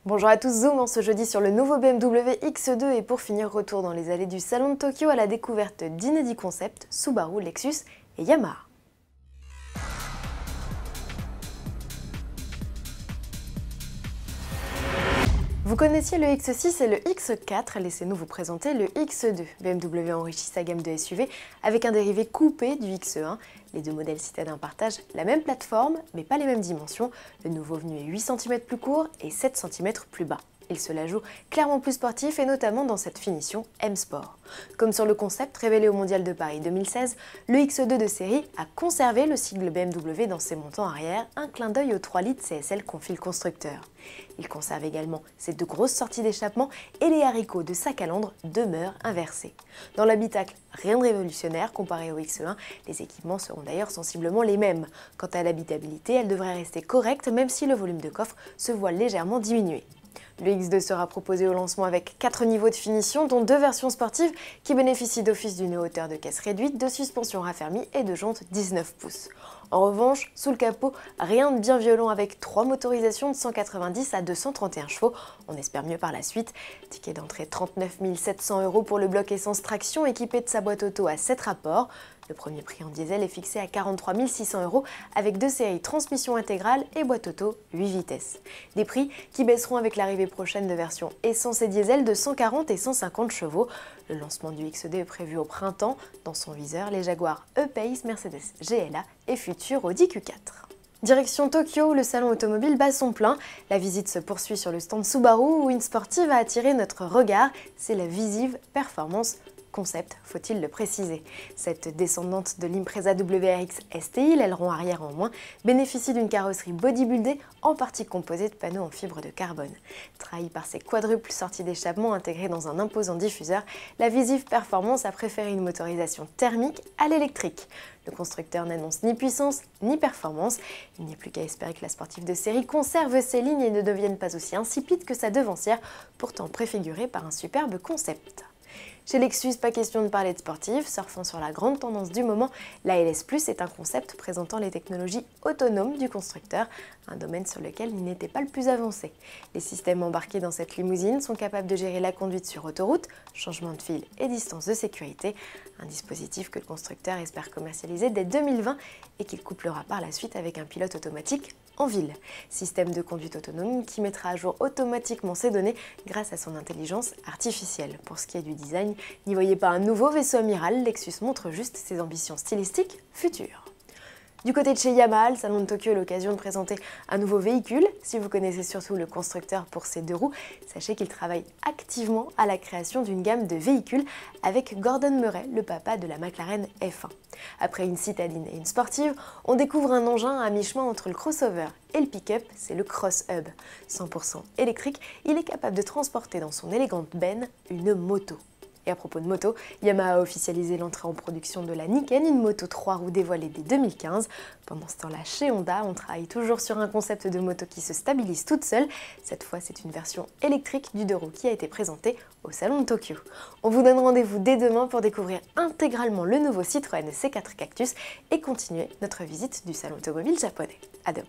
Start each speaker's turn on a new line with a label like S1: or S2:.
S1: Bonjour à tous, Zoom en ce jeudi sur le nouveau BMW X2 et pour finir, retour dans les allées du salon de Tokyo à la découverte d'inédits concepts Subaru, Lexus et Yamaha. Vous connaissiez le X6 et le X4, laissez-nous vous présenter le X2. BMW enrichit sa gamme de SUV avec un dérivé coupé du X1. Les deux modèles citadins partagent la même plateforme, mais pas les mêmes dimensions. Le nouveau venu est 8 cm plus court et 7 cm plus bas. Il se la joue clairement plus sportif et notamment dans cette finition M-Sport. Comme sur le concept révélé au Mondial de Paris 2016, le X2 de série a conservé le sigle BMW dans ses montants arrière, un clin d'œil aux 3 litres CSL confie le constructeur. Il conserve également ses deux grosses sorties d'échappement et les haricots de sa calandre demeurent inversés. Dans l'habitacle, rien de révolutionnaire comparé au X1, les équipements seront d'ailleurs sensiblement les mêmes. Quant à l'habitabilité, elle devrait rester correcte même si le volume de coffre se voit légèrement diminuer. Le X2 sera proposé au lancement avec 4 niveaux de finition, dont 2 versions sportives qui bénéficient d'office d'une hauteur de caisse réduite, de suspension raffermie et de jantes 19 pouces. En revanche, sous le capot, rien de bien violent avec 3 motorisations de 190 à 231 chevaux. On espère mieux par la suite. Ticket d'entrée 39 700 € pour le bloc essence traction équipé de sa boîte auto à 7 rapports. Le premier prix en diesel est fixé à 43 600 € avec 2 séries transmission intégrale et boîte auto 8 vitesses. Des prix qui baisseront avec l'arrivée prochaine de versions essence et diesel de 140 et 150 chevaux. Le lancement du X2 est prévu au printemps. Dans son viseur, les Jaguar E-Pace, Mercedes GLA et futur Audi Q4. Direction Tokyo, où le salon automobile bat son plein. La visite se poursuit sur le stand Subaru où une sportive a attiré notre regard. C'est la Visive Performance Concept, faut-il le préciser. Cette descendante de l'Impreza WRX STI, l'aileron arrière en moins, bénéficie d'une carrosserie bodybuildée en partie composée de panneaux en fibre de carbone. Trahie par ses quadruples sorties d'échappement intégrées dans un imposant diffuseur, la Visive Performance a préféré une motorisation thermique à l'électrique. Le constructeur n'annonce ni puissance ni performance. Il n'y a plus qu'à espérer que la sportive de série conserve ses lignes et ne devienne pas aussi insipide que sa devancière, pourtant préfigurée par un superbe concept. Chez Lexus, pas question de parler de sportive, surfant sur la grande tendance du moment, la LS Plus est un concept présentant les technologies autonomes du constructeur, un domaine sur lequel il n'était pas le plus avancé. Les systèmes embarqués dans cette limousine sont capables de gérer la conduite sur autoroute, changement de fil et distance de sécurité, un dispositif que le constructeur espère commercialiser dès 2020 et qu'il couplera par la suite avec un pilote automatique en ville. Système de conduite autonome qui mettra à jour automatiquement ses données grâce à son intelligence artificielle. Pour ce qui est du design, n'y voyez pas un nouveau vaisseau amiral, Lexus montre juste ses ambitions stylistiques futures. Du côté de chez Yamaha, le salon de Tokyo est l'occasion de présenter un nouveau véhicule. Si vous connaissez surtout le constructeur pour ses deux roues, sachez qu'il travaille activement à la création d'une gamme de véhicules avec Gordon Murray, le papa de la McLaren F1. Après une citadine et une sportive, on découvre un engin à mi-chemin entre le crossover et le pick-up, c'est le Cross Hub. 100% électrique, il est capable de transporter dans son élégante benne une moto. Et à propos de moto, Yamaha a officialisé l'entrée en production de la Niken, une moto 3 roues dévoilée dès 2015. Pendant ce temps-là, chez Honda, on travaille toujours sur un concept de moto qui se stabilise toute seule. Cette fois, c'est une version électrique du 2 roues qui a été présentée au salon de Tokyo. On vous donne rendez-vous dès demain pour découvrir intégralement le nouveau Citroën C4 Cactus et continuer notre visite du salon automobile japonais. À demain.